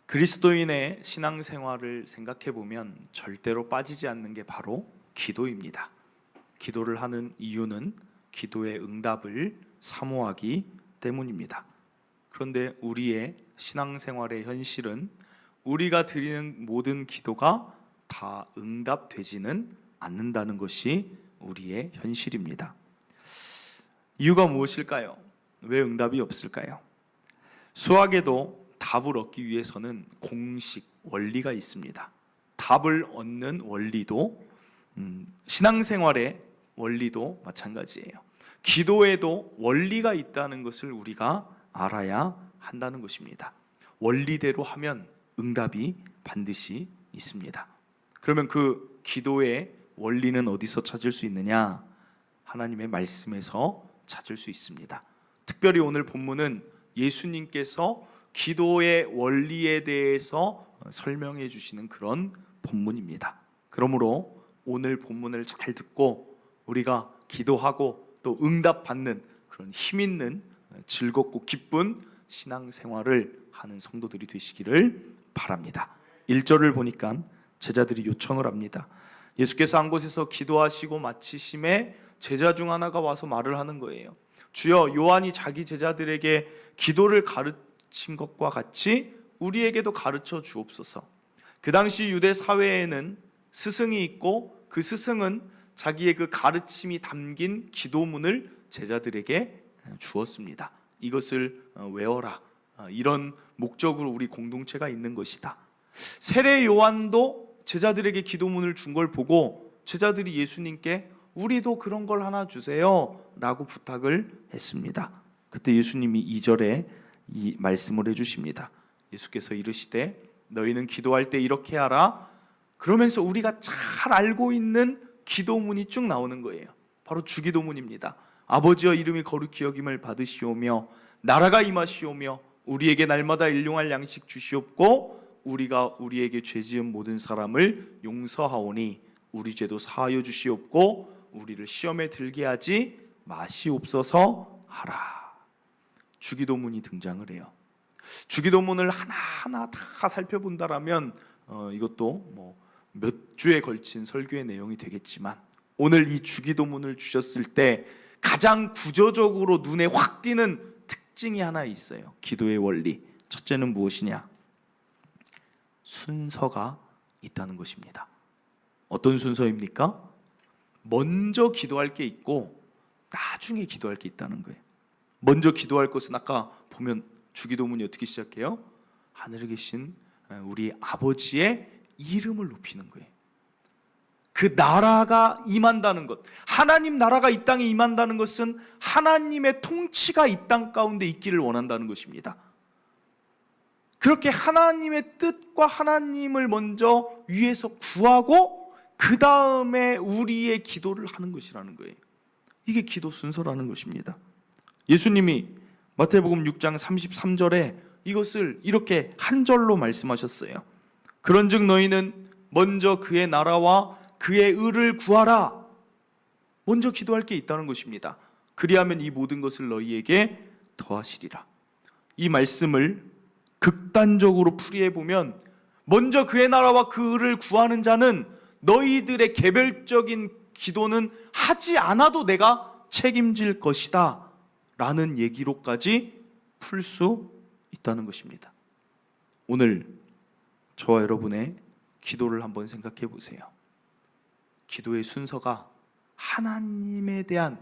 그리스도인의 신앙생활을 생각해보면 절대로 빠지지 않는 게 바로 기도입니다. 기도를 하는 이유는 기도의 응답을 사모하기 때문입니다. 그런데 우리의 신앙생활의 현실은 우리가 드리는 모든 기도가 다 응답되지는 않는다는 것이 우리의 현실입니다. 이유가 무엇일까요? 왜 응답이 없을까요? 수학에도 답을 얻기 위해서는 공식, 원리가 있습니다. 답을 얻는 원리도 신앙생활의 원리도 마찬가지예요. 기도에도 원리가 있다는 것을 우리가 알아야 한다는 것입니다. 원리대로 하면 응답이 반드시 있습니다. 그러면 그 기도의 원리는 어디서 찾을 수 있느냐? 하나님의 말씀에서 찾을 수 있습니다. 특별히 오늘 본문은 예수님께서 기도의 원리에 대해서 설명해 주시는 그런 본문입니다. 그러므로 오늘 본문을 잘 듣고 우리가 기도하고 또 응답받는 그런 힘 있는 즐겁고 기쁜 신앙생활을 하는 성도들이 되시기를 바랍니다. 1절을 보니까 제자들이 요청을 합니다. 예수께서 한 곳에서 기도하시고 마치심에 제자 중 하나가 와서 말을 하는 거예요. 주여, 요한이 자기 제자들에게 기도를 가르친 것과 같이 우리에게도 가르쳐 주옵소서. 그 당시 유대 사회에는 스승이 있고 그 스승은 자기의 그 가르침이 담긴 기도문을 제자들에게 주었습니다. 이것을 외워라, 이런 목적으로 우리 공동체가 있는 것이다. 세례 요한도 제자들에게 기도문을 준 걸 보고 제자들이 예수님께 우리도 그런 걸 하나 주세요 라고 부탁을 했습니다. 그때 예수님이 2절에 이 말씀을 해주십니다. 예수께서 이르시되 너희는 기도할 때 이렇게 하라. 그러면서 우리가 잘 알고 있는 기도문이 쭉 나오는 거예요. 바로 주기도문입니다. 아버지여 이름이 거룩히 여김을 받으시오며 나라가 임하시오며 우리에게 날마다 일용할 양식 주시옵고 우리가 우리에게 죄지은 모든 사람을 용서하오니 우리 죄도 사하여 주시옵고 우리를 시험에 들게 하지 마시옵소서 하라. 주기도문이 등장을 해요. 주기도문을 하나하나 다 살펴본다라면 이것도 몇 주에 걸친 설교의 내용이 되겠지만 오늘 이 주기도문을 주셨을 때 가장 구조적으로 눈에 확 띄는 특징이 하나 있어요. 기도의 원리. 첫째는 무엇이냐? 순서가 있다는 것입니다. 어떤 순서입니까? 먼저 기도할 게 있고 나중에 기도할 게 있다는 거예요. 먼저 기도할 것은 아까 보면 주기도문이 어떻게 시작해요? 하늘에 계신 우리 아버지의 이름을 높이는 거예요. 그 나라가 임한다는 것, 하나님 나라가 이 땅에 임한다는 것은 하나님의 통치가 이 땅 가운데 있기를 원한다는 것입니다. 그렇게 하나님의 뜻과 하나님을 먼저 위에서 구하고 그 다음에 우리의 기도를 하는 것이라는 거예요. 이게 기도 순서라는 것입니다. 예수님이 마태복음 6장 33절에 이것을 이렇게 한 절로 말씀하셨어요. 그런즉 너희는 먼저 그의 나라와 그의 의를 구하라. 먼저 기도할 게 있다는 것입니다. 그리하면 이 모든 것을 너희에게 더하시리라. 이 말씀을 극단적으로 풀이해 보면 먼저 그의 나라와 그 의를 구하는 자는 너희들의 개별적인 기도는 하지 않아도 내가 책임질 것이다 라는 얘기로까지 풀 수 있다는 것입니다. 오늘 저와 여러분의 기도를 한번 생각해 보세요. 기도의 순서가 하나님에 대한,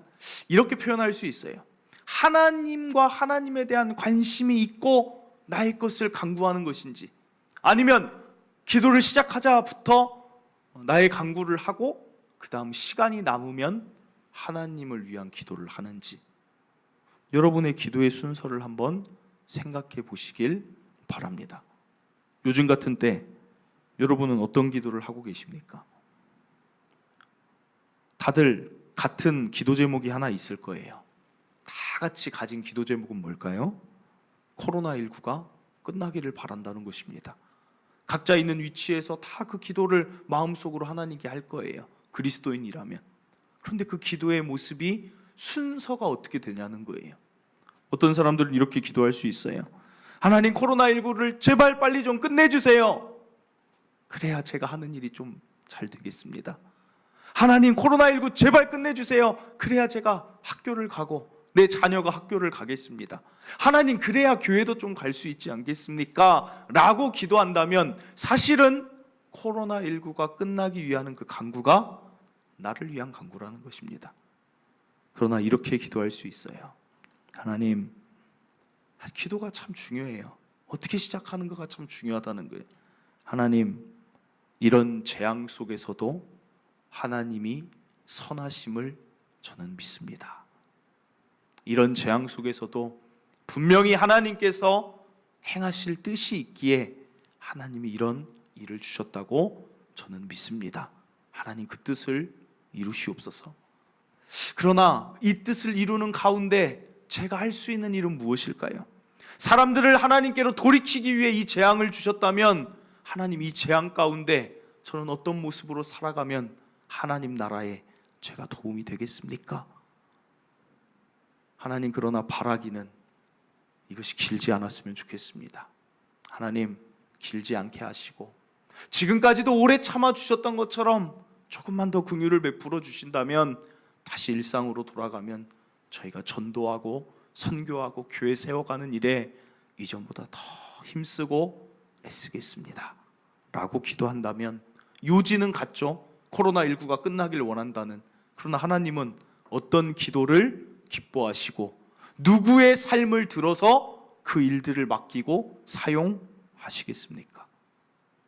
이렇게 표현할 수 있어요. 하나님과 하나님에 대한 관심이 있고 나의 것을 간구하는 것인지, 아니면 기도를 시작하자부터 나의 간구를 하고 그 다음 시간이 남으면 하나님을 위한 기도를 하는지, 여러분의 기도의 순서를 한번 생각해 보시길 바랍니다. 요즘 같은 때 여러분은 어떤 기도를 하고 계십니까? 다들 같은 기도 제목이 하나 있을 거예요. 다 같이 가진 기도 제목은 뭘까요? 코로나19가 끝나기를 바란다는 것입니다. 각자 있는 위치에서 다 그 기도를 마음속으로 하나님께 할 거예요. 그리스도인이라면. 그런데 그 기도의 모습이 순서가 어떻게 되냐는 거예요. 어떤 사람들은 이렇게 기도할 수 있어요. 하나님 코로나19를 제발 빨리 좀 끝내주세요. 그래야 제가 하는 일이 좀 잘 되겠습니다. 하나님 코로나19 제발 끝내주세요. 그래야 제가 학교를 가고 내 자녀가 학교를 가겠습니다. 하나님 그래야 교회도 좀 갈 수 있지 않겠습니까? 라고 기도한다면 사실은 코로나19가 끝나기 위한 그 간구가 나를 위한 간구라는 것입니다. 그러나 이렇게 기도할 수 있어요. 하나님, 기도가 참 중요해요. 어떻게 시작하는가가 참 중요하다는 거예요. 하나님, 이런 재앙 속에서도 하나님이 선하심을 저는 믿습니다. 이런 재앙 속에서도 분명히 하나님께서 행하실 뜻이 있기에 하나님이 이런 일을 주셨다고 저는 믿습니다. 하나님 그 뜻을 이루시옵소서. 그러나 이 뜻을 이루는 가운데 제가 할 수 있는 일은 무엇일까요? 사람들을 하나님께로 돌이키기 위해 이 재앙을 주셨다면 하나님 이 재앙 가운데 저는 어떤 모습으로 살아가면 하나님 나라에 제가 도움이 되겠습니까? 하나님 그러나 바라기는 이것이 길지 않았으면 좋겠습니다. 하나님 길지 않게 하시고 지금까지도 오래 참아주셨던 것처럼 조금만 더 긍휼을 베풀어 주신다면 다시 일상으로 돌아가면 저희가 전도하고 선교하고 교회 세워가는 일에 이전보다 더 힘쓰고 애쓰겠습니다 라고 기도한다면 요지는 같죠. 코로나19가 끝나길 원한다는. 그러나 하나님은 어떤 기도를 기뻐하시고 누구의 삶을 들어서 그 일들을 맡기고 사용하시겠습니까?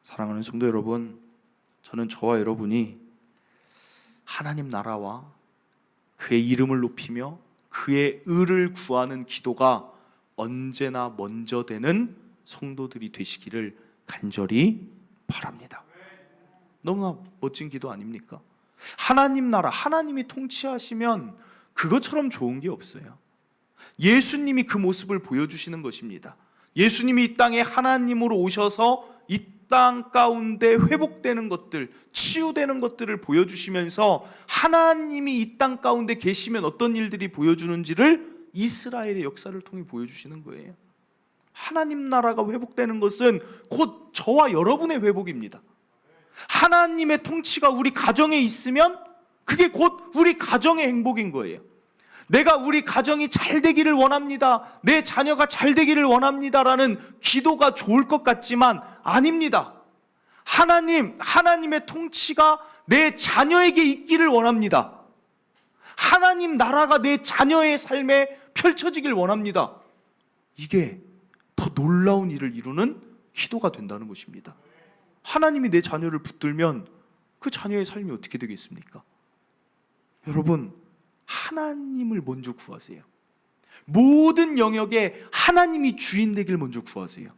사랑하는 성도 여러분, 저는 저와 여러분이 하나님 나라와 그의 이름을 높이며 그의 의를 구하는 기도가 언제나 먼저 되는 성도들이 되시기를 간절히 바랍니다. 너무나 멋진 기도 아닙니까? 하나님 나라, 하나님이 통치하시면 그것처럼 좋은 게 없어요. 예수님이 그 모습을 보여주시는 것입니다. 예수님이 이 땅에 하나님으로 오셔서 이 땅 가운데 회복되는 것들, 치유되는 것들을 보여주시면서 하나님이 이 땅 가운데 계시면 어떤 일들이 보여주는지를 이스라엘의 역사를 통해 보여주시는 거예요. 하나님 나라가 회복되는 것은 곧 저와 여러분의 회복입니다. 하나님의 통치가 우리 가정에 있으면 그게 곧 우리 가정의 행복인 거예요. 내가 우리 가정이 잘 되기를 원합니다. 내 자녀가 잘 되기를 원합니다라는 기도가 좋을 것 같지만 아닙니다. 하나님의 통치가 내 자녀에게 있기를 원합니다. 하나님 나라가 내 자녀의 삶에 펼쳐지길 원합니다. 이게 더 놀라운 일을 이루는 기도가 된다는 것입니다. 하나님이 내 자녀를 붙들면 그 자녀의 삶이 어떻게 되겠습니까? 여러분, 하나님을 먼저 구하세요. 모든 영역에 하나님이 주인 되길 먼저 구하세요.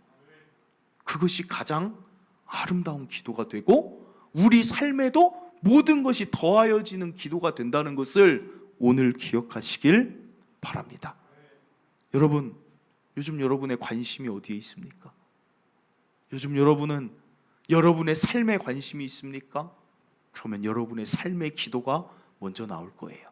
그것이 가장 아름다운 기도가 되고 우리 삶에도 모든 것이 더하여지는 기도가 된다는 것을 오늘 기억하시길 바랍니다. 여러분, 요즘 여러분의 관심이 어디에 있습니까? 요즘 여러분은 여러분의 삶에 관심이 있습니까? 그러면 여러분의 삶의 기도가 먼저 나올 거예요.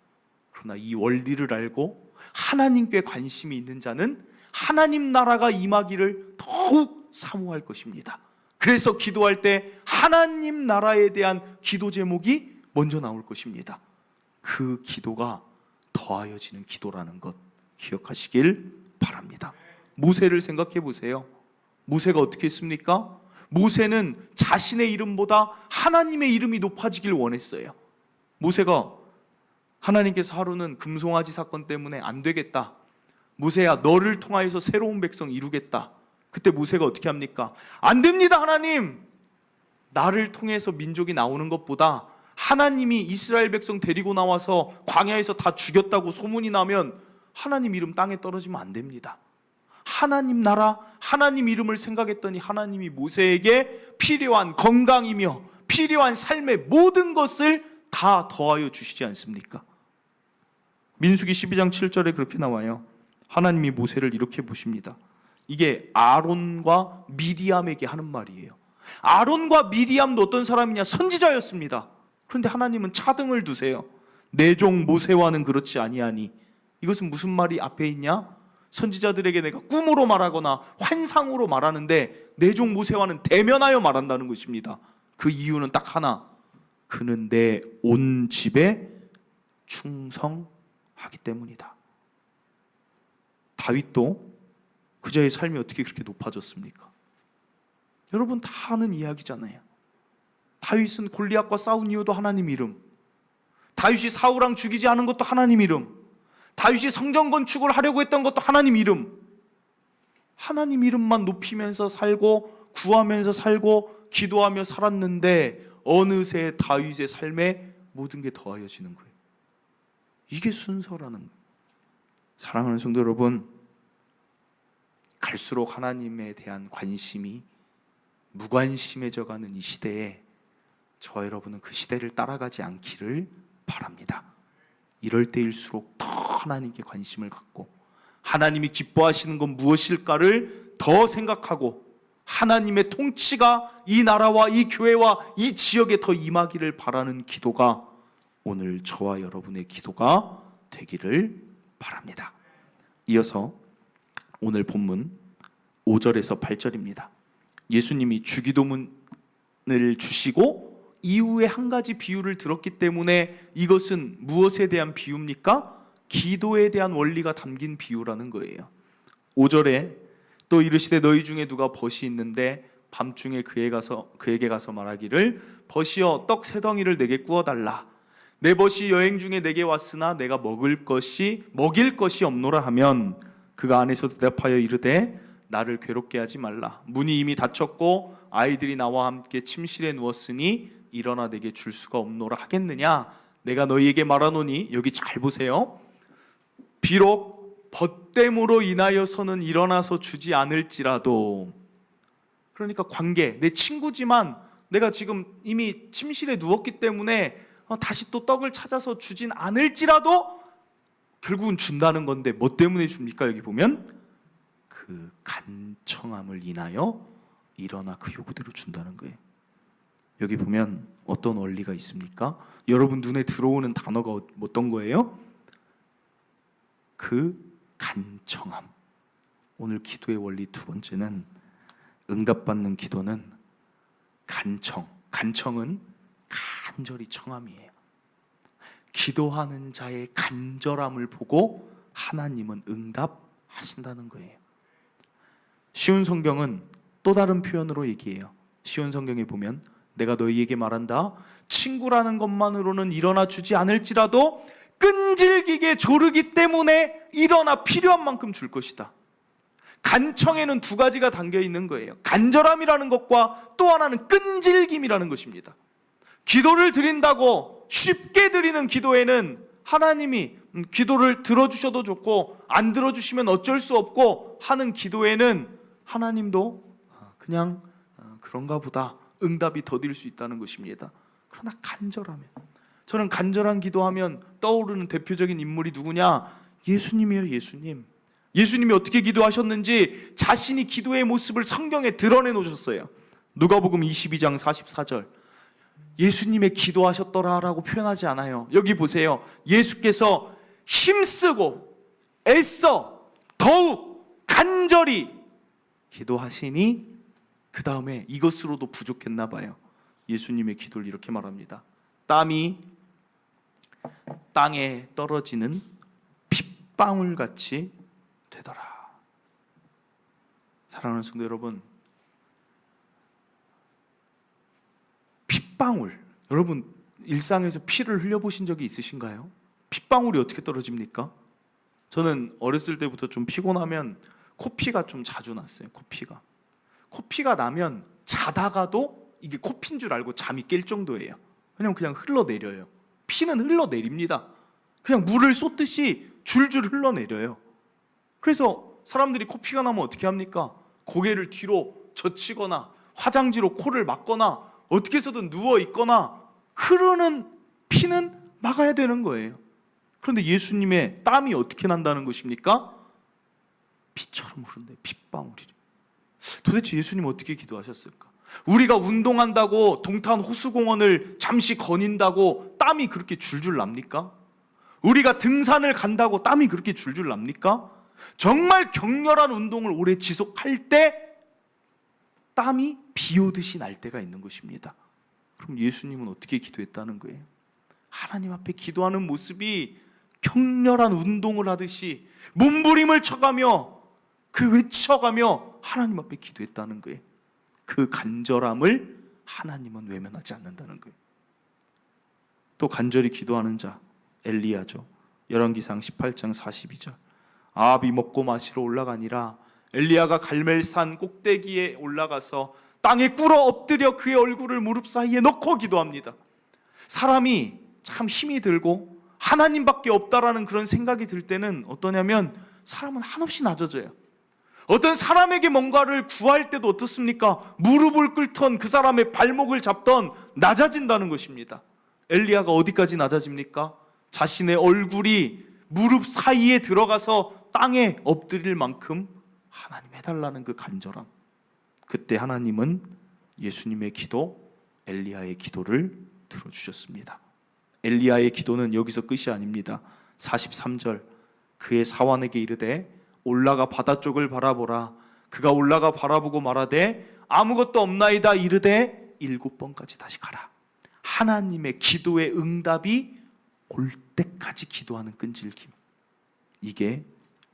그러나 이 원리를 알고 하나님께 관심이 있는 자는 하나님 나라가 임하기를 더욱 사모할 것입니다. 그래서 기도할 때 하나님 나라에 대한 기도 제목이 먼저 나올 것입니다. 그 기도가 더하여지는 기도라는 것 기억하시길 바랍니다. 모세를 생각해 보세요. 모세가 어떻게 했습니까? 모세는 자신의 이름보다 하나님의 이름이 높아지길 원했어요. 모세가 하나님께서 하루는 금송아지 사건 때문에 안 되겠다. 모세야, 너를 통하여서 새로운 백성 이루겠다. 그때 모세가 어떻게 합니까? 안 됩니다, 하나님. 나를 통해서 민족이 나오는 것보다 하나님이 이스라엘 백성 데리고 나와서 광야에서 다 죽였다고 소문이 나면 하나님 이름 땅에 떨어지면 안 됩니다. 하나님 나라, 하나님 이름을 생각했더니 하나님이 모세에게 필요한 건강이며 필요한 삶의 모든 것을 다 더하여 주시지 않습니까? 민수기 12장 7절에 그렇게 나와요. 하나님이 모세를 이렇게 보십니다. 이게 아론과 미리암에게 하는 말이에요. 아론과 미리암도 어떤 사람이냐? 선지자였습니다. 그런데 하나님은 차등을 두세요. 내 종 모세와는 그렇지 아니하니. 이것은 무슨 말이 앞에 있냐? 선지자들에게 내가 꿈으로 말하거나 환상으로 말하는데 내 종 모세와는 대면하여 말한다는 것입니다. 그 이유는 딱 하나, 그는 내 온 집에 충성하기 때문이다. 다윗도 그자의 삶이 어떻게 그렇게 높아졌습니까? 여러분 다 아는 이야기잖아요. 다윗은 골리앗과 싸운 이유도 하나님 이름, 다윗이 사울왕 죽이지 않은 것도 하나님 이름, 다윗이 성전 건축을 하려고 했던 것도 하나님 이름, 하나님 이름만 높이면서 살고 구하면서 살고 기도하며 살았는데 어느새 다윗의 삶에 모든 게 더하여지는 거예요. 이게 순서라는 거예요. 사랑하는 성도 여러분, 갈수록 하나님에 대한 관심이 무관심해져가는 이 시대에 저와 여러분은 그 시대를 따라가지 않기를 바랍니다. 이럴 때일수록 더 하나님께 관심을 갖고 하나님이 기뻐하시는 건 무엇일까를 더 생각하고 하나님의 통치가 이 나라와 이 교회와 이 지역에 더 임하기를 바라는 기도가 오늘 저와 여러분의 기도가 되기를 바랍니다. 이어서 오늘 본문 5절에서 8절입니다. 예수님이 주기도문을 주시고 이후에 한 가지 비유를 들었기 때문에 이것은 무엇에 대한 비유입니까? 기도에 대한 원리가 담긴 비유라는 거예요. 5절에 또 이르시되 너희 중에 누가 벗이 있는데 밤중에 그에게 가서 말하기를 벗이여 떡 세 덩이를 내게 구워달라. 내 벗이 여행 중에 내게 왔으나 내가 먹일 것이 없노라 하면 그가 안에서 대답하여 이르되 나를 괴롭게 하지 말라. 문이 이미 닫혔고 아이들이 나와 함께 침실에 누웠으니 일어나 내게 줄 수가 없노라 하겠느냐. 내가 너희에게 말하노니, 여기 잘 보세요. 비록 벗됨으로 인하여서는 일어나서 주지 않을지라도, 그러니까 관계, 내 친구지만 내가 지금 이미 침실에 누웠기 때문에 다시 또 떡을 찾아서 주진 않을지라도 결국은 준다는 건데 뭐 때문에 줍니까? 여기 보면 그 간청함을 인하여 일어나 그 요구대로 준다는 거예요. 여기 보면 어떤 원리가 있습니까? 여러분 눈에 들어오는 단어가 어떤 거예요? 그 간청함. 오늘 기도의 원리 두 번째는, 응답받는 기도는 간청은 간절히 청함이에요. 기도하는 자의 간절함을 보고 하나님은 응답하신다는 거예요. 쉬운 성경은 또 다른 표현으로 얘기해요. 쉬운 성경에 보면 내가 너희에게 말한다. 친구라는 것만으로는 일어나 주지 않을지라도 끈질기게 조르기 때문에 일어나 필요한 만큼 줄 것이다. 간청에는 두 가지가 담겨 있는 거예요. 간절함이라는 것과 또 하나는 끈질김이라는 것입니다. 기도를 드린다고 쉽게 드리는 기도에는 하나님이 기도를 들어주셔도 좋고 안 들어주시면 어쩔 수 없고 하는 기도에는 하나님도 그냥 그런가 보다 응답이 더딜 수 있다는 것입니다. 그러나 간절하면, 저는 간절한 기도하면 떠오르는 대표적인 인물이 누구냐? 예수님이에요. 예수님이 어떻게 기도하셨는지 자신이 기도의 모습을 성경에 드러내 놓으셨어요. 누가복음 22장 44절, 예수님의 기도하셨더라라고 표현하지 않아요. 여기 보세요. 예수께서 힘쓰고 애써 더욱 간절히 기도하시니 그 다음에 이것으로도 부족했나 봐요. 예수님의 기도를 이렇게 말합니다. 땀이 땅에 떨어지는 핏방울같이 되더라. 사랑하는 성도 여러분, 핏방울, 여러분 일상에서 피를 흘려보신 적이 있으신가요? 핏방울이 어떻게 떨어집니까? 저는 어렸을 때부터 좀 피곤하면 코피가 좀 자주 났어요. 코피가 나면 자다가도 이게 코피인 줄 알고 잠이 깰 정도예요. 왜냐면 그냥 흘러내려요. 피는 흘러내립니다. 그냥 물을 쏟듯이 줄줄 흘러내려요. 그래서 사람들이 코피가 나면 어떻게 합니까? 고개를 뒤로 젖히거나 화장지로 코를 막거나 어떻게 해서든 누워있거나 흐르는 피는 막아야 되는 거예요. 그런데 예수님의 땀이 어떻게 난다는 것입니까? 피처럼 흐른대. 핏방울이. 도대체 예수님은 어떻게 기도하셨을까? 우리가 운동한다고 동탄 호수공원을 잠시 거닌다고 땀이 그렇게 줄줄 납니까? 우리가 등산을 간다고 땀이 그렇게 줄줄 납니까? 정말 격렬한 운동을 오래 지속할 때 땀이 비 오듯이 날 때가 있는 것입니다. 그럼 예수님은 어떻게 기도했다는 거예요? 하나님 앞에 기도하는 모습이 격렬한 운동을 하듯이 몸부림을 쳐가며 외쳐가며 하나님 앞에 기도했다는 거예요. 그 간절함을 하나님은 외면하지 않는다는 거예요. 또 간절히 기도하는 자 엘리야죠. 열왕기상 18장 42절. 아합이 먹고 마시러 올라가니라 엘리야가 갈멜산 꼭대기에 올라가서 땅에 꿇어 엎드려 그의 얼굴을 무릎 사이에 넣고 기도합니다. 사람이 참 힘이 들고 하나님밖에 없다라는 그런 생각이 들 때는 어떠냐면 사람은 한없이 낮아져요. 어떤 사람에게 뭔가를 구할 때도 어떻습니까? 무릎을 꿇던 그 사람의 발목을 잡던 낮아진다는 것입니다. 엘리야가 어디까지 낮아집니까? 자신의 얼굴이 무릎 사이에 들어가서 땅에 엎드릴 만큼 하나님 해달라는 그 간절함. 그때 하나님은 예수님의 기도, 엘리야의 기도를 들어주셨습니다. 엘리야의 기도는 여기서 끝이 아닙니다. 43절. 그의 사환에게 이르되 올라가 바다 쪽을 바라보라. 그가 올라가 바라보고 말하되 아무것도 없나이다 이르되 7번까지 다시 가라. 하나님의 기도의 응답이 올 때까지 기도하는 끈질김. 이게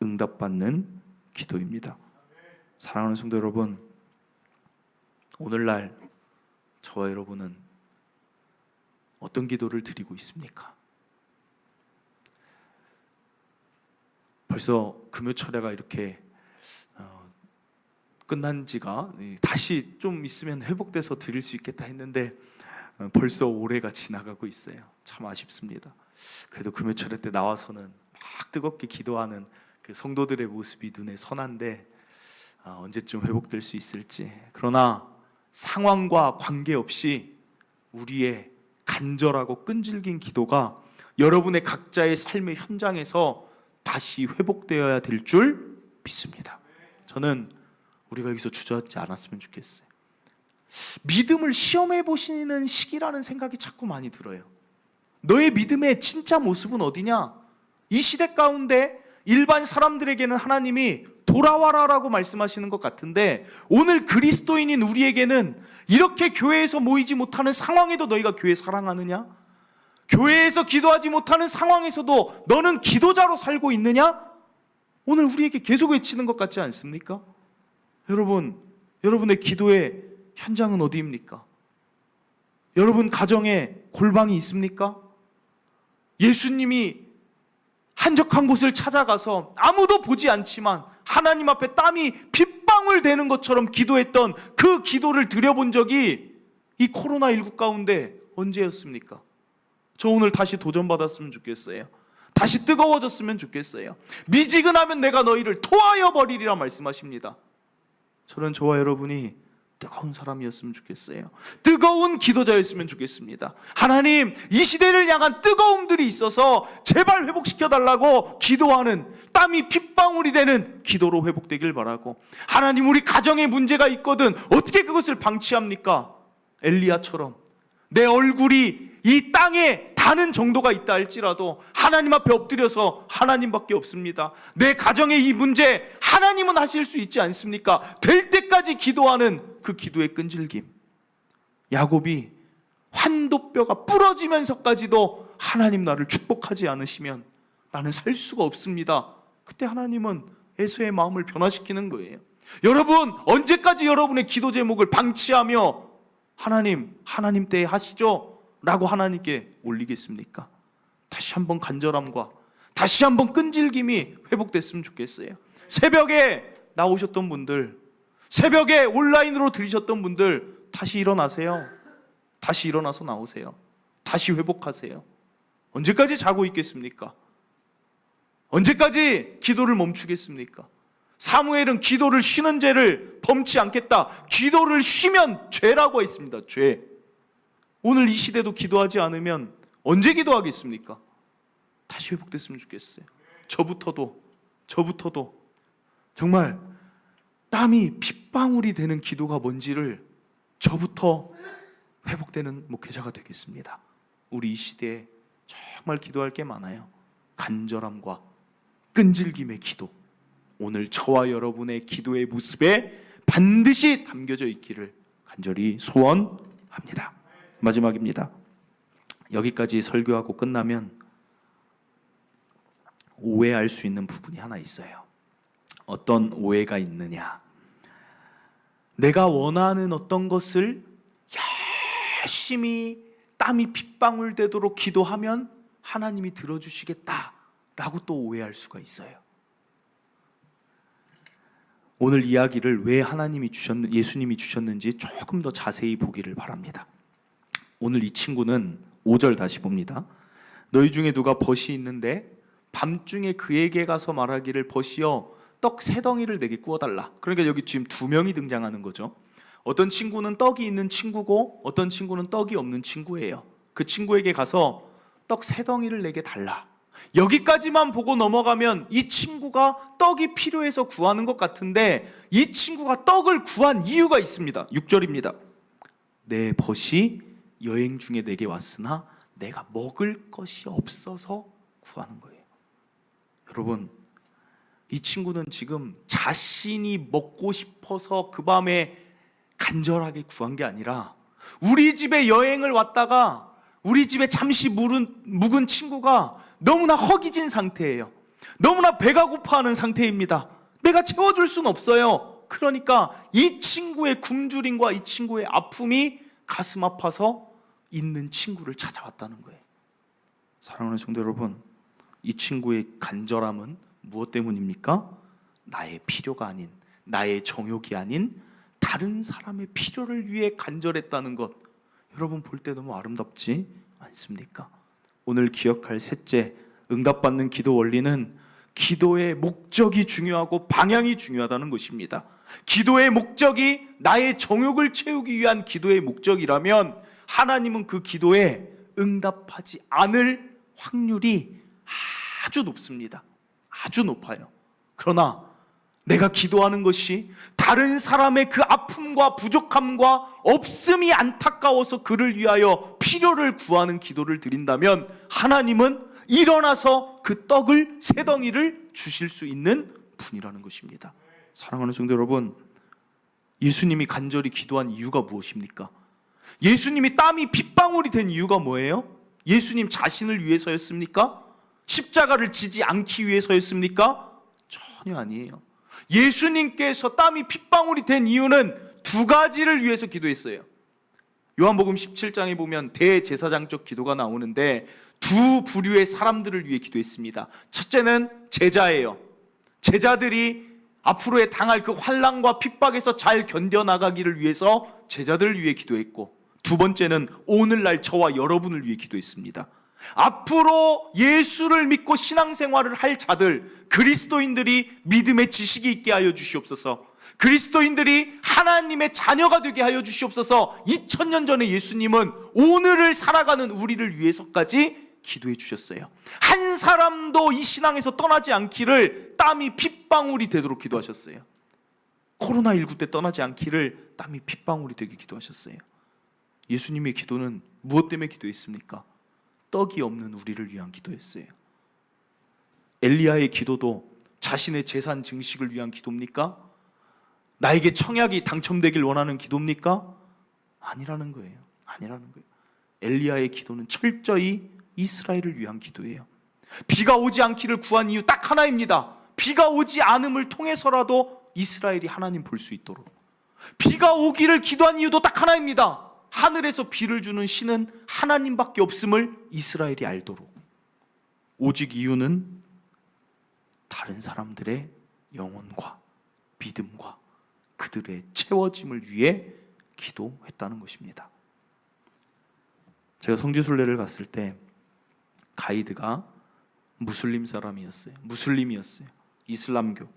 응답받는 기도입니다. 사랑하는 성도 여러분, 오늘날 저와 여러분은 어떤 기도를 드리고 있습니까? 벌써 금요철야가 이렇게 끝난 지가 다시 좀 있으면 회복돼서 드릴 수 있겠다 했는데 벌써 올해가 지나가고 있어요. 참 아쉽습니다. 그래도 금요철야 때 나와서는 막 뜨겁게 기도하는 그 성도들의 모습이 눈에 선한데 언제쯤 회복될 수 있을지. 그러나 상황과 관계없이 우리의 간절하고 끈질긴 기도가 여러분의 각자의 삶의 현장에서 다시 회복되어야 될 줄 믿습니다. 저는 우리가 여기서 주저앉지 않았으면 좋겠어요. 믿음을 시험해 보시는 시기라는 생각이 자꾸 많이 들어요. 너의 믿음의 진짜 모습은 어디냐? 이 시대 가운데 일반 사람들에게는 하나님이 돌아와라라고 말씀하시는 것 같은데 오늘 그리스도인인 우리에게는 이렇게 교회에서 모이지 못하는 상황에도 너희가 교회 사랑하느냐? 교회에서 기도하지 못하는 상황에서도 너는 기도자로 살고 있느냐? 오늘 우리에게 계속 외치는 것 같지 않습니까? 여러분, 여러분의 기도의 현장은 어디입니까? 여러분 가정에 골방이 있습니까? 예수님이 한적한 곳을 찾아가서 아무도 보지 않지만 하나님 앞에 땀이 빗방울 되는 것처럼 기도했던 그 기도를 드려본 적이 이 코로나19 가운데 언제였습니까? 저 오늘 다시 도전받았으면 좋겠어요. 다시 뜨거워졌으면 좋겠어요. 미지근하면 내가 너희를 토하여 버리리라 말씀하십니다. 저는 저와 여러분이 뜨거운 사람이었으면 좋겠어요. 뜨거운 기도자였으면 좋겠습니다. 하나님, 이 시대를 향한 뜨거움들이 있어서 제발 회복시켜달라고 기도하는 땀이 핏방울이 되는 기도로 회복되길 바라고, 하나님 우리 가정에 문제가 있거든 어떻게 그것을 방치합니까? 엘리야처럼 내 얼굴이 이 땅에 닿는 정도가 있다 할지라도 하나님 앞에 엎드려서 하나님밖에 없습니다. 내 가정의 이 문제 하나님은 하실 수 있지 않습니까? 될 때까지 기도하는 그 기도의 끈질김. 야곱이 환도뼈가 부러지면서까지도 하나님 나를 축복하지 않으시면 나는 살 수가 없습니다. 그때 하나님은 에서의 마음을 변화시키는 거예요. 여러분, 언제까지 여러분의 기도 제목을 방치하며 하나님 때에 하시죠 라고 하나님께 올리겠습니까? 다시 한번 간절함과 다시 한번 끈질김이 회복됐으면 좋겠어요. 새벽에 나오셨던 분들, 새벽에 온라인으로 들으셨던 분들 다시 일어나세요. 다시 일어나서 나오세요. 다시 회복하세요. 언제까지 자고 있겠습니까? 언제까지 기도를 멈추겠습니까? 사무엘은 기도를 쉬는 죄를 범치 않겠다. 기도를 쉬면 죄라고 했습니다. 죄. 오늘 이 시대도 기도하지 않으면 언제 기도하겠습니까? 다시 회복됐으면 좋겠어요. 저부터도 정말 땀이 핏방울이 되는 기도가 뭔지를 저부터 회복되는 목회자가 되겠습니다. 우리 이 시대에 정말 기도할 게 많아요. 간절함과 끈질김의 기도. 오늘 저와 여러분의 기도의 모습에 반드시 담겨져 있기를 간절히 소원합니다. 마지막입니다. 여기까지 설교하고 끝나면 오해할 수 있는 부분이 하나 있어요. 어떤 오해가 있느냐? 내가 원하는 어떤 것을 열심히 땀이 핏방울 되도록 기도하면 하나님이 들어주시겠다라고 또 오해할 수가 있어요. 오늘 이야기를 왜 예수님이 주셨는지 조금 더 자세히 보기를 바랍니다. 오늘 이 친구는 5절 다시 봅니다. 너희 중에 누가 벗이 있는데 밤중에 그에게 가서 말하기를 벗이여 떡 3덩이를 내게 구워달라. 그러니까 여기 지금 2명이 등장하는 거죠. 어떤 친구는 떡이 있는 친구고 어떤 친구는 떡이 없는 친구예요. 그 친구에게 가서 떡 3덩이를 내게 달라. 여기까지만 보고 넘어가면 이 친구가 떡이 필요해서 구하는 것 같은데 이 친구가 떡을 구한 이유가 있습니다. 6절입니다. 내 벗이 여행 중에 내게 왔으나 내가 먹을 것이 없어서 구하는 거예요. 여러분, 이 친구는 지금 자신이 먹고 싶어서 그 밤에 간절하게 구한 게 아니라 우리 집에 여행을 왔다가 우리 집에 잠시 묵은 친구가 너무나 허기진 상태예요. 너무나 배가 고파하는 상태입니다. 내가 채워줄 수는 없어요. 그러니까 이 친구의 굶주림과 이 친구의 아픔이 가슴 아파서 있는 친구를 찾아왔다는 거예요. 사랑하는 성도 여러분, 이 친구의 간절함은 무엇 때문입니까? 나의 필요가 아닌, 나의 정욕이 아닌 다른 사람의 필요를 위해 간절했다는 것, 여러분 볼 때 너무 아름답지 않습니까? 오늘 기억할 셋째 응답받는 기도 원리는 기도의 목적이 중요하고 방향이 중요하다는 것입니다. 기도의 목적이 나의 정욕을 채우기 위한 기도의 목적이라면 하나님은 그 기도에 응답하지 않을 확률이 아주 높습니다. 아주 높아요. 그러나 내가 기도하는 것이 다른 사람의 그 아픔과 부족함과 없음이 안타까워서 그를 위하여 필요를 구하는 기도를 드린다면 하나님은 일어나서 그 떡을 3덩이를 주실 수 있는 분이라는 것입니다. 사랑하는 성도 여러분, 예수님이 간절히 기도한 이유가 무엇입니까? 예수님이 땀이 핏방울이 된 이유가 뭐예요? 예수님 자신을 위해서였습니까? 십자가를 지지 않기 위해서였습니까? 전혀 아니에요. 예수님께서 땀이 핏방울이 된 이유는 2가지를 위해서 기도했어요. 요한복음 17장에 보면 대제사장적 기도가 나오는데 2 부류의 사람들을 위해 기도했습니다. 첫째는 제자예요. 제자들이 앞으로의 당할 그 환난과 핍박에서 잘 견뎌나가기를 위해서 제자들을 위해 기도했고, 2번째는 오늘날 저와 여러분을 위해 기도했습니다. 앞으로 예수를 믿고 신앙생활을 할 자들, 그리스도인들이 믿음의 지식이 있게 하여 주시옵소서. 그리스도인들이 하나님의 자녀가 되게 하여 주시옵소서. 2000년 전에 예수님은 오늘을 살아가는 우리를 위해서까지 기도해 주셨어요. 한 사람도 이 신앙에서 떠나지 않기를 땀이 핏방울이 되도록 기도하셨어요. 코로나19 때 떠나지 않기를 땀이 핏방울이 되게 기도하셨어요. 예수님의 기도는 무엇 때문에 기도했습니까? 떡이 없는 우리를 위한 기도였어요. 엘리야의 기도도 자신의 재산 증식을 위한 기도입니까? 나에게 청약이 당첨되길 원하는 기도입니까? 아니라는 거예요. 아니라는 거예요. 엘리야의 기도는 철저히 이스라엘을 위한 기도예요. 비가 오지 않기를 구한 이유 딱 하나입니다. 비가 오지 않음을 통해서라도 이스라엘이 하나님 볼 수 있도록. 비가 오기를 기도한 이유도 딱 하나입니다. 하늘에서 비를 주는 신은 하나님밖에 없음을 이스라엘이 알도록. 오직 이유는 다른 사람들의 영혼과 믿음과 그들의 채워짐을 위해 기도했다는 것입니다. 제가 성지순례를 갔을 때 가이드가 무슬림 사람이었어요. 무슬림이었어요. 이슬람교.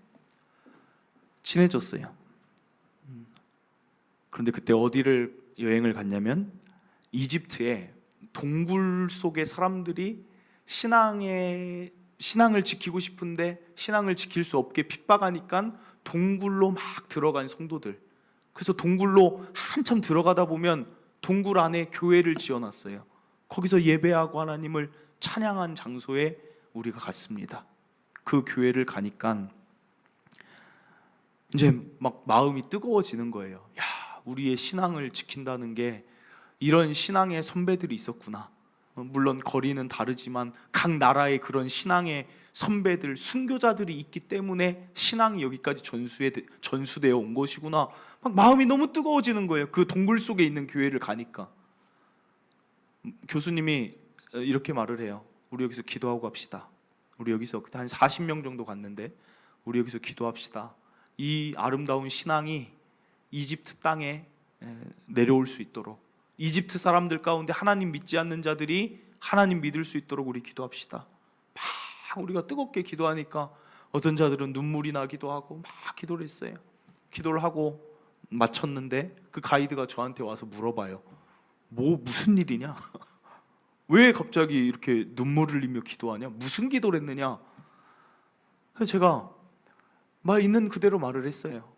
친해졌어요. 그런데 그때 어디를 여행을 갔냐면 이집트에 동굴 속의 사람들이 신앙을 지키고 싶은데 신앙을 지킬 수 없게 핍박하니까 동굴로 막 들어간 성도들. 그래서 동굴로 한참 들어가다 보면 동굴 안에 교회를 지어놨어요. 거기서 예배하고 하나님을 찬양한 장소에 우리가 갔습니다. 그 교회를 가니까 이제 막 마음이 뜨거워지는 거예요. 야, 우리의 신앙을 지킨다는 게 이런 신앙의 선배들이 있었구나. 물론 거리는 다르지만 각 나라의 그런 신앙의 선배들, 순교자들이 있기 때문에 신앙이 여기까지 전수되어 온 것이구나. 막 마음이 너무 뜨거워지는 거예요. 그 동굴 속에 있는 교회를 가니까. 교수님이 이렇게 말을 해요. 우리 여기서 기도하고 갑시다. 우리 여기서 한 40명 정도 갔는데 우리 여기서 기도합시다. 이 아름다운 신앙이 이집트 땅에 내려올 수 있도록, 이집트 사람들 가운데 하나님 믿지 않는 자들이 하나님 믿을 수 있도록 우리 기도합시다. 막 우리가 뜨겁게 기도하니까 어떤 자들은 눈물이 나기도 하고 막 기도를 했어요. 기도를 하고 마쳤는데 그 가이드가 저한테 와서 물어봐요. 무슨 일이냐? 왜 갑자기 이렇게 눈물을 흘리며 기도하냐? 무슨 기도를 했느냐? 그래서 제가 말 있는 그대로 말을 했어요.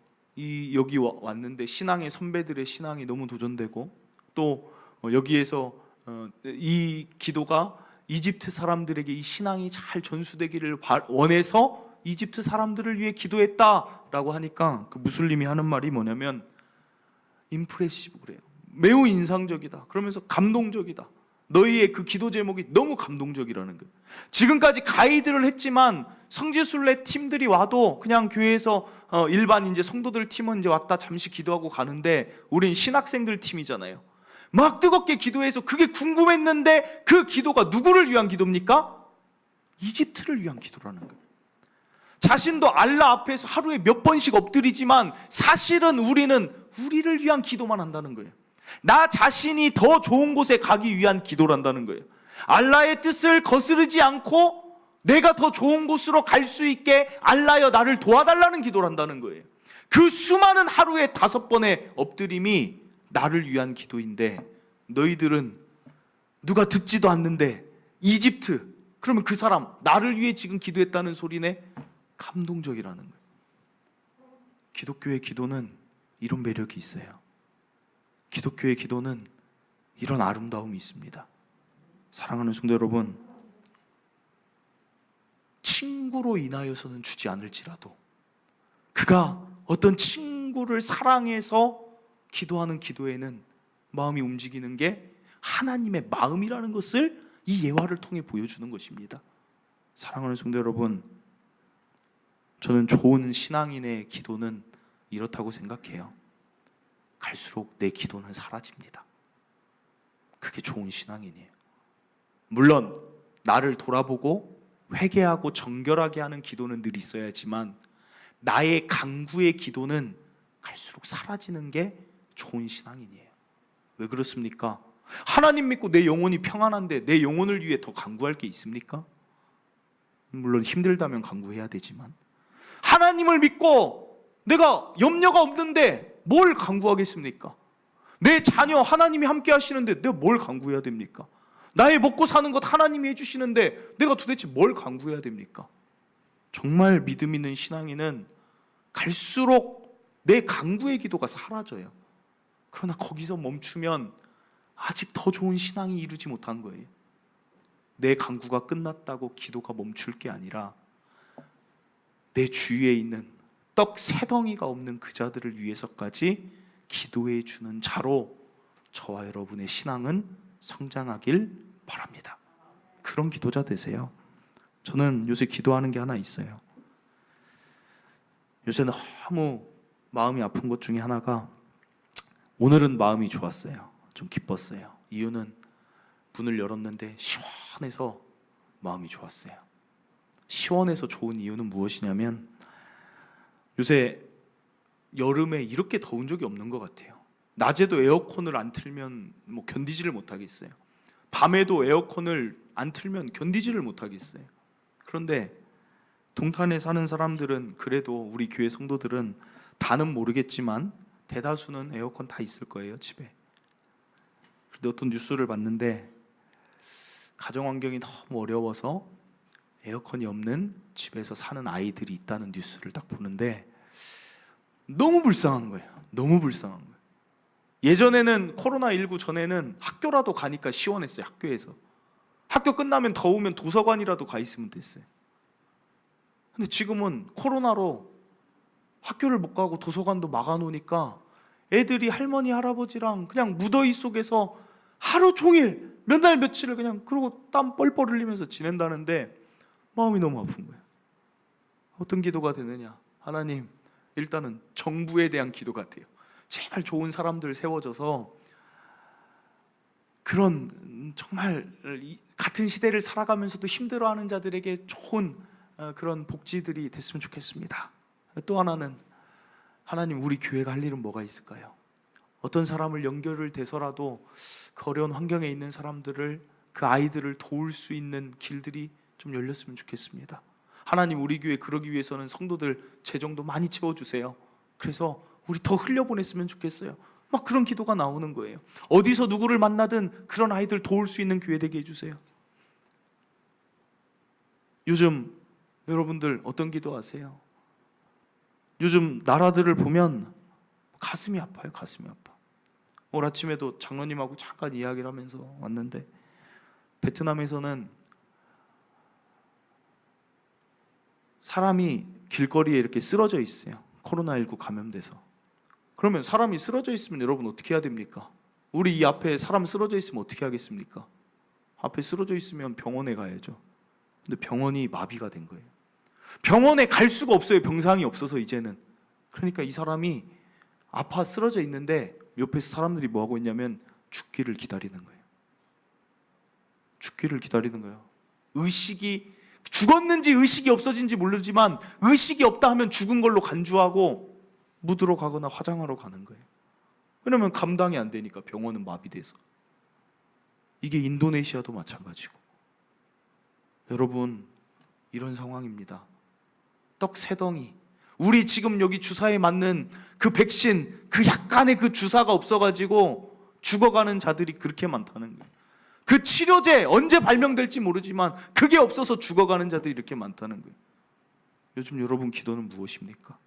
여기 왔는데 신앙의 선배들의 신앙이 너무 도전되고, 또 여기에서 이 기도가 이집트 사람들에게 이 신앙이 잘 전수되기를 원해서 이집트 사람들을 위해 기도했다라고 하니까 그 무슬림이 하는 말이 뭐냐면 임프레시브 그래요. 매우 인상적이다. 그러면서 감동적이다. 너희의 그 기도 제목이 너무 감동적이라는 거예요. 지금까지 가이드를 했지만 성지순례 팀들이 와도 그냥 교회에서 일반 이제 성도들 팀은 이제 왔다 잠시 기도하고 가는데 우린 신학생들 팀이잖아요. 막 뜨겁게 기도해서 그게 궁금했는데 그 기도가 누구를 위한 기도입니까? 이집트를 위한 기도라는 거예요. 자신도 알라 앞에서 하루에 몇 번씩 엎드리지만 사실은 우리는 우리를 위한 기도만 한다는 거예요. 나 자신이 더 좋은 곳에 가기 위한 기도를 한다는 거예요. 알라의 뜻을 거스르지 않고 내가 더 좋은 곳으로 갈 수 있게 알라여 나를 도와달라는 기도를 한다는 거예요. 그 수많은 하루에 5번의 엎드림이 나를 위한 기도인데 너희들은 누가 듣지도 않는데 이집트, 그러면 그 사람 나를 위해 지금 기도했다는 소리네. 감동적이라는 거예요. 기독교의 기도는 이런 매력이 있어요. 기독교의 기도는 이런 아름다움이 있습니다. 사랑하는 성도 여러분, 친구로 인하여서는 주지 않을지라도 그가 어떤 친구를 사랑해서 기도하는 기도에는 마음이 움직이는 게 하나님의 마음이라는 것을 이 예화를 통해 보여주는 것입니다. 사랑하는 성도 여러분, 저는 좋은 신앙인의 기도는 이렇다고 생각해요. 갈수록 내 기도는 사라집니다. 그게 좋은 신앙인이에요. 물론 나를 돌아보고 회개하고 정결하게 하는 기도는 늘 있어야지만 나의 간구의 기도는 갈수록 사라지는 게 좋은 신앙인이에요. 왜 그렇습니까? 하나님 믿고 내 영혼이 평안한데 내 영혼을 위해 더 간구할 게 있습니까? 물론 힘들다면 간구해야 되지만, 하나님을 믿고 내가 염려가 없는데 뭘 간구하겠습니까? 내 자녀 하나님이 함께 하시는데 내가 뭘 간구해야 됩니까? 나의 먹고 사는 것 하나님이 해주시는데 내가 도대체 뭘 간구해야 됩니까? 정말 믿음 있는 신앙인은 갈수록 내 간구의 기도가 사라져요. 그러나 거기서 멈추면 아직 더 좋은 신앙이 이루지 못한 거예요. 내 간구가 끝났다고 기도가 멈출 게 아니라 내 주위에 있는 떡 3덩이가 없는 그 자들을 위해서까지 기도해 주는 자로 저와 여러분의 신앙은 성장하길 바랍니다. 그런 기도자 되세요. 저는 요새 기도하는 게 하나 있어요. 요새 너무 마음이 아픈 것 중에 하나가, 오늘은 마음이 좋았어요. 좀 기뻤어요. 이유는 문을 열었는데 시원해서 마음이 좋았어요. 시원해서 좋은 이유는 무엇이냐면, 요새 여름에 이렇게 더운 적이 없는 것 같아요. 낮에도 에어컨을 안 틀면 견디지를 못하겠어요. 밤에도 에어컨을 안 틀면 견디지를 못하겠어요. 그런데 동탄에 사는 사람들은, 그래도 우리 교회 성도들은 다는 모르겠지만 대다수는 에어컨 다 있을 거예요, 집에. 그런데 어떤 뉴스를 봤는데 가정환경이 너무 어려워서 에어컨이 없는 집에서 사는 아이들이 있다는 뉴스를 딱 보는데 너무 불쌍한 거예요. 너무 불쌍한 거예요. 예전에는 코로나19 전에는 학교라도 가니까 시원했어요. 학교에서 학교 끝나면 더우면 도서관이라도 가 있으면 됐어요. 근데 지금은 코로나로 학교를 못 가고 도서관도 막아놓으니까 애들이 할머니 할아버지랑 그냥 무더위 속에서 하루 종일 몇 날 며칠을 그냥 그러고 땀 뻘뻘 흘리면서 지낸다는데 마음이 너무 아픈 거예요. 어떤 기도가 되느냐? 하나님, 일단은 정부에 대한 기도가 돼요. 제발 좋은 사람들 세워져서 그런 정말 같은 시대를 살아가면서도 힘들어하는 자들에게 좋은 그런 복지들이 됐으면 좋겠습니다. 또 하나는, 하나님, 우리 교회가 할 일은 뭐가 있을까요? 어떤 사람을 연결을 돼서라도 그 어려운 환경에 있는 사람들을, 그 아이들을 도울 수 있는 길들이 좀 열렸으면 좋겠습니다. 하나님, 우리 교회 그러기 위해서는 성도들 재정도 많이 채워주세요. 그래서 우리 더 흘려보냈으면 좋겠어요. 막 그런 기도가 나오는 거예요. 어디서 누구를 만나든 그런 아이들 도울 수 있는 교회 되게 해주세요. 요즘 여러분들 어떤 기도하세요? 요즘 나라들을 보면 가슴이 아파요. 가슴이 아파. 오늘 아침에도 장로님하고 잠깐 이야기를 하면서 왔는데, 베트남에서는 사람이 길거리에 이렇게 쓰러져 있어요. 코로나19 감염돼서. 그러면 사람이 쓰러져 있으면 여러분 어떻게 해야 됩니까? 우리 이 앞에 사람 쓰러져 있으면 어떻게 하겠습니까? 앞에 쓰러져 있으면 병원에 가야죠. 근데 병원이 마비가 된 거예요. 병원에 갈 수가 없어요. 병상이 없어서 이제는. 그러니까 이 사람이 아파 쓰러져 있는데 옆에서 사람들이 뭐 하고 있냐면 죽기를 기다리는 거예요. 죽기를 기다리는 거예요. 의식이, 죽었는지 의식이 없어진지 모르지만 의식이 없다 하면 죽은 걸로 간주하고 묻으러 가거나 화장하러 가는 거예요. 왜냐면 감당이 안 되니까, 병원은 마비돼서. 이게 인도네시아도 마찬가지고. 여러분, 이런 상황입니다. 떡 세 덩이, 우리 지금 여기 주사에 맞는 그 백신, 그 약간의 그 주사가 없어가지고 죽어가는 자들이 그렇게 많다는 거예요. 그 치료제 언제 발명될지 모르지만 그게 없어서 죽어가는 자들이 이렇게 많다는 거예요. 요즘 여러분 기도는 무엇입니까?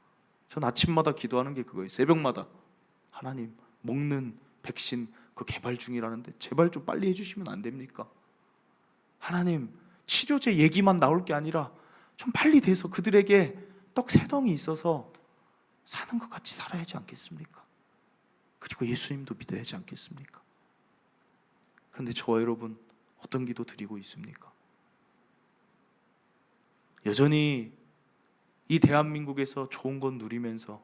전 아침마다 기도하는 게 그거예요. 새벽마다, 하나님, 먹는 백신 그 개발 중이라는데 제발 좀 빨리 해주시면 안 됩니까? 하나님, 치료제 얘기만 나올 게 아니라 좀 빨리 돼서 그들에게 떡 세 덩이 있어서 사는 것 같이 살아야 하지 않겠습니까? 그리고 예수님도 믿어야 하지 않겠습니까? 그런데 저와 여러분 어떤 기도 드리고 있습니까? 여전히 이 대한민국에서 좋은 건 누리면서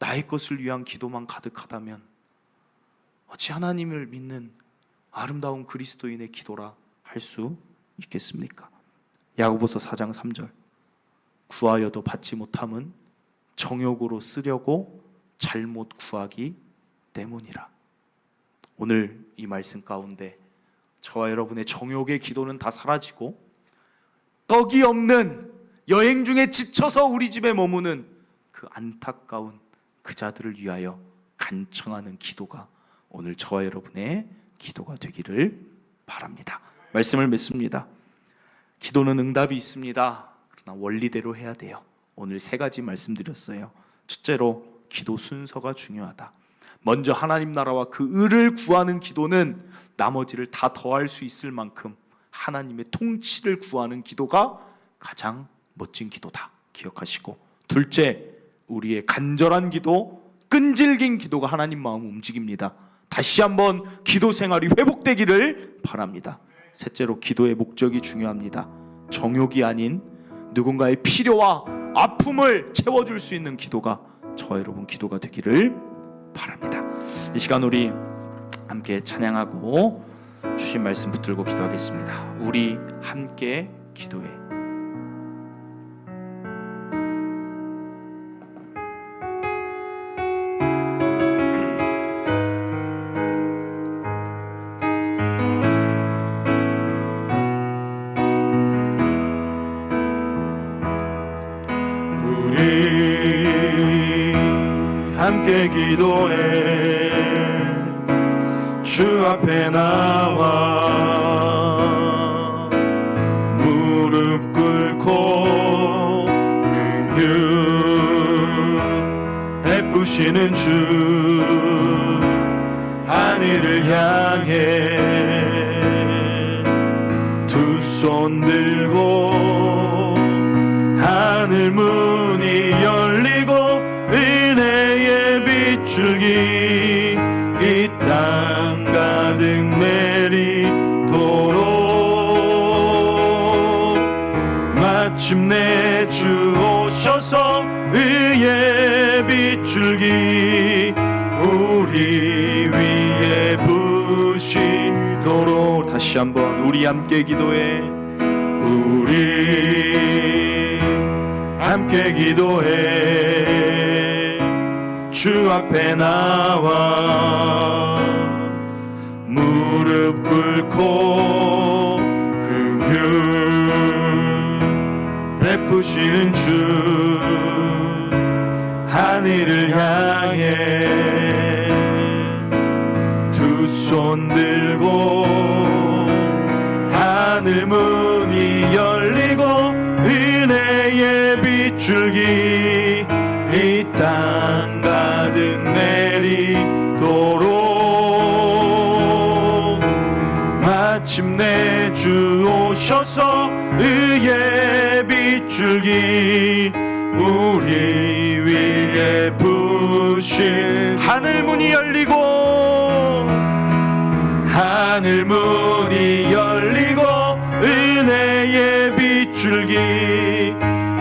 나의 것을 위한 기도만 가득하다면 어찌 하나님을 믿는 아름다운 그리스도인의 기도라 할 수 있겠습니까? 야고보서 4장 3절, 구하여도 받지 못함은 정욕으로 쓰려고 잘못 구하기 때문이라. 오늘 이 말씀 가운데 저와 여러분의 정욕의 기도는 다 사라지고 떡이 없는, 여행 중에 지쳐서 우리 집에 머무는 그 안타까운 그 자들을 위하여 간청하는 기도가 오늘 저와 여러분의 기도가 되기를 바랍니다. 말씀을 맺습니다. 기도는 응답이 있습니다. 그러나 원리대로 해야 돼요. 오늘 세 가지 말씀드렸어요. 첫째로, 기도 순서가 중요하다. 먼저 하나님 나라와 그 의를 구하는 기도는 나머지를 다 더할 수 있을 만큼 하나님의 통치를 구하는 기도가 가장 멋진 기도다 기억하시고, 둘째, 우리의 간절한 기도, 끈질긴 기도가 하나님 마음을 움직입니다. 다시 한번 기도 생활이 회복되기를 바랍니다. 셋째로, 기도의 목적이 중요합니다. 정욕이 아닌 누군가의 필요와 아픔을 채워줄 수 있는 기도가 저와 여러분 기도가 되기를 바랍니다. 이 시간 우리 함께 찬양하고 주신 말씀 붙들고 기도하겠습니다. 우리 함께 기도해. 함께 기도해. 주 앞에 나와 무릎 꿇고 긍휼 베푸시는 주, 하늘을 향해 두 손 들고 하늘 문이 열리 빗줄기 이 땅 가득 내리도록 마침내 주 오셔서 의의 빗줄기 우리 위에 부시도록. 다시 한번 우리 함께 기도해. 우리 함께 기도해. 주 앞에 나와 무릎 꿇고 긍휼 베푸시는 주 하늘을 향해 두 손 들고 하늘 문이 열리고 은혜의 빗줄기 이 땅 가득 내리도록 마침내 주 오셔서 의의 빗줄기 우리 위에 부신 하늘 문이 열리고 하늘 문이 열리고 은혜의 빗줄기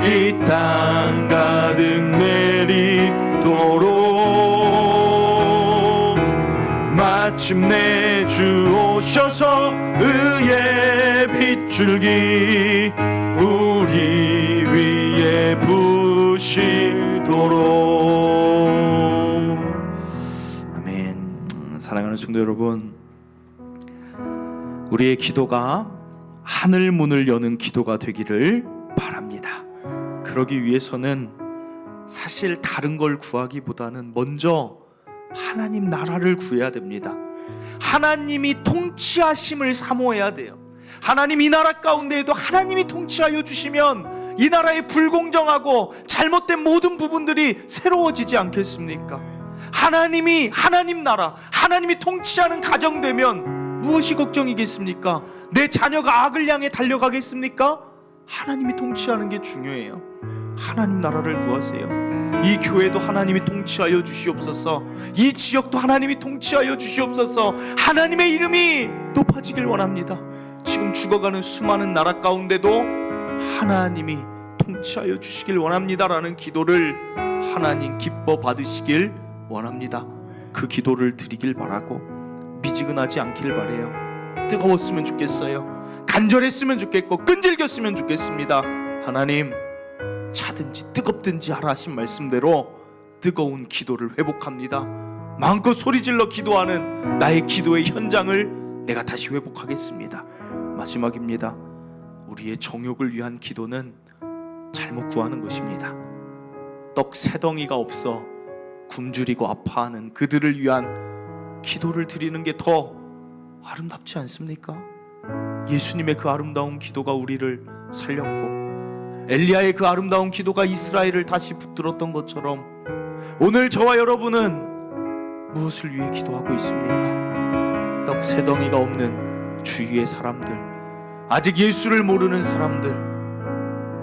이 땅 가득 내리도록 마침내 주 오셔서 의의 빗줄기 우리 위에 부시도록. 아멘. 사랑하는 성도 여러분, 우리의 기도가 하늘 문을 여는 기도가 되기를 바랍니다. 그러기 위해서는 사실 다른 걸 구하기보다는 먼저 하나님 나라를 구해야 됩니다. 하나님이 통치하심을 사모해야 돼요. 하나님 이 나라 가운데에도 하나님이 통치하여 주시면 이 나라의 불공정하고 잘못된 모든 부분들이 새로워지지 않겠습니까? 하나님 나라, 하나님이 통치하는 가정 되면 무엇이 걱정이겠습니까? 내 자녀가 악을 향해 달려가겠습니까? 하나님이 통치하는 게 중요해요. 하나님 나라를 구하세요. 이 교회도 하나님이 통치하여 주시옵소서. 이 지역도 하나님이 통치하여 주시옵소서. 하나님의 이름이 높아지길 원합니다. 지금 죽어가는 수많은 나라 가운데도 하나님이 통치하여 주시길 원합니다라는 기도를 하나님 기뻐 받으시길 원합니다. 그 기도를 드리길 바라고 미지근하지 않길 바래요. 뜨거웠으면 좋겠어요. 간절했으면 좋겠고 끈질겼으면 좋겠습니다. 하나님, 차든지 뜨겁든지 하라 하신 말씀대로 뜨거운 기도를 회복합니다. 마음껏 소리질러 기도하는 나의 기도의 현장을 내가 다시 회복하겠습니다. 마지막입니다. 우리의 정욕을 위한 기도는 잘못 구하는 것입니다. 떡 세 덩이가 없어 굶주리고 아파하는 그들을 위한 기도를 드리는 게 더 아름답지 않습니까? 예수님의 그 아름다운 기도가 우리를 살렸고 엘리야의 그 아름다운 기도가 이스라엘을 다시 붙들었던 것처럼 오늘 저와 여러분은 무엇을 위해 기도하고 있습니까? 떡 세 덩이가 없는 주위의 사람들, 아직 예수를 모르는 사람들,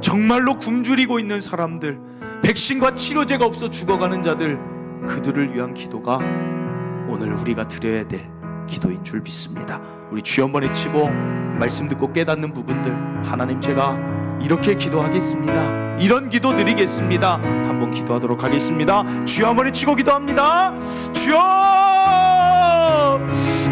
정말로 굶주리고 있는 사람들, 백신과 치료제가 없어 죽어가는 자들, 그들을 위한 기도가 오늘 우리가 드려야 될 기도인 줄 믿습니다. 우리 주여 한번 외치고 말씀 듣고 깨닫는 부분들, 하나님 제가 이렇게 기도하겠습니다, 이런 기도 드리겠습니다, 한번 기도하도록 하겠습니다. 주여 한번 외치고 기도합니다. 주여!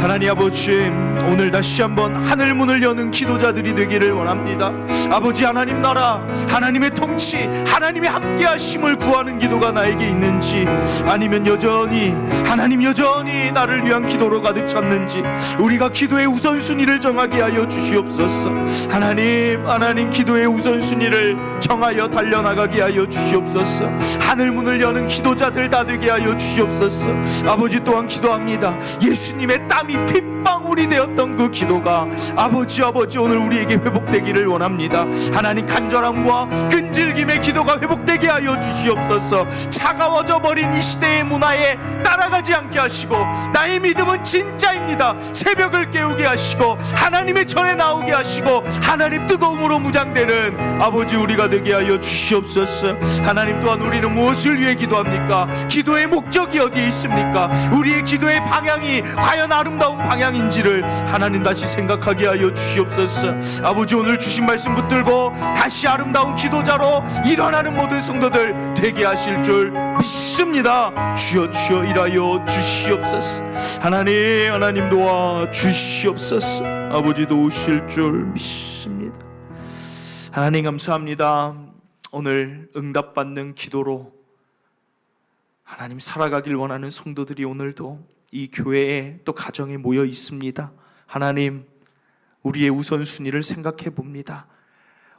하나님 아버지, 오늘 다시 한번 하늘 문을 여는 기도자들이 되기를 원합니다. 아버지, 하나님 나라, 하나님의 통치, 하나님의 함께 하심을 구하는 기도가 나에게 있는지, 아니면 여전히 하나님 여전히 나를 위한 기도로 가득 찼는지 우리가 기도의 우선순위를 정하게 하여 주시옵소서. 하나님 기도의 우선순위를 정하여 달려나가게 하여 주시옵소서. 하늘 문을 여는 기도자들 다 되게 하여 주시옵소서. 아버지, 또한 기도합니다. 예수님의 땀이 핏방울이 되었던 그 기도가 아버지 오늘 우리에게 회복되기를 원합니다. 하나님, 간절함과 끈질김의 기도가 회복되게 하여 주시옵소서. 차가워져 버린 이 시대의 문화에 따라갈 포기하지 않게 하시고, 나의 믿음은 진짜입니다. 새벽을 깨우게 하시고 하나님의 전에 나오게 하시고 하나님 뜨거움으로 무장되는 아버지 우리가 되게 하여 주시옵소서. 하나님, 또한 우리는 무엇을 위해 기도합니까? 기도의 목적이 어디에 있습니까? 우리의 기도의 방향이 과연 아름다운 방향인지를 하나님 다시 생각하게 하여 주시옵소서. 아버지, 오늘 주신 말씀 붙들고 다시 아름다운 기도자로 일어나는 모든 성도들 되게 하실 줄 믿습니다. 주여 주여 일하여 주시옵소서. 하나님 도와 주시옵소서. 아버지 도우실 줄 믿습니다. 하나님 감사합니다. 오늘 응답받는 기도로 하나님 살아가길 원하는 성도들이 오늘도 이 교회에 또 가정에 모여 있습니다. 하나님, 우리의 우선순위를 생각해 봅니다.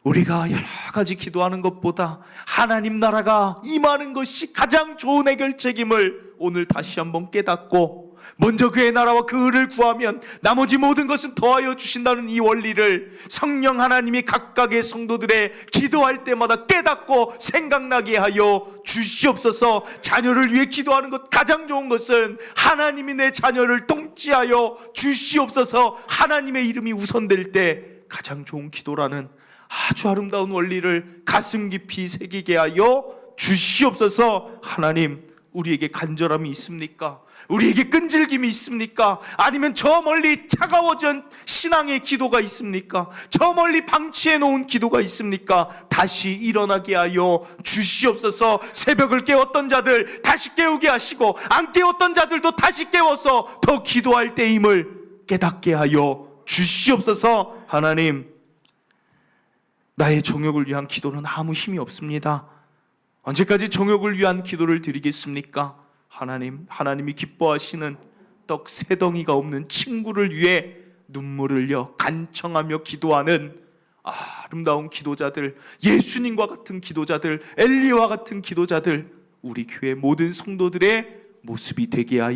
우리가 여러 가지 기도하는 것보다 하나님 나라가 임하는 것이 가장 좋은 해결책임을 오늘 다시 한번 깨닫고, 먼저 그의 나라와 그 의를 구하면 나머지 모든 것은 더하여 주신다는 이 원리를 성령 하나님이 각각의 성도들의 기도할 때마다 깨닫고 생각나게 하여 주시옵소서. 자녀를 위해 기도하는 것 가장 좋은 것은 하나님이 내 자녀를 통치하여 주시옵소서. 하나님의 이름이 우선될 때 가장 좋은 기도라는 아주 아름다운 원리를 가슴 깊이 새기게 하여 주시옵소서. 하나님, 우리에게 간절함이 있습니까? 우리에게 끈질김이 있습니까? 아니면 저 멀리 차가워진 신앙의 기도가 있습니까? 저 멀리 방치해 놓은 기도가 있습니까? 다시 일어나게 하여 주시옵소서. 새벽을 깨웠던 자들 다시 깨우게 하시고, 안 깨웠던 자들도 다시 깨워서 더 기도할 때임을 깨닫게 하여 주시옵소서. 하나님, 나의 정욕을 위한 기도는 아무 힘이 없습니다. 언제까지 정욕을 위한 기도를 드리겠습니까? 하나님이 기뻐하시는 떡 세 덩이가 없는 친구를 위해 눈물을 흘려 간청하며 기도하는 아름다운 기도자들, 예수님과 같은 기도자들, 엘리야와 같은 기도자들, 우리 교회 모든 성도들의 모습이 되게 하여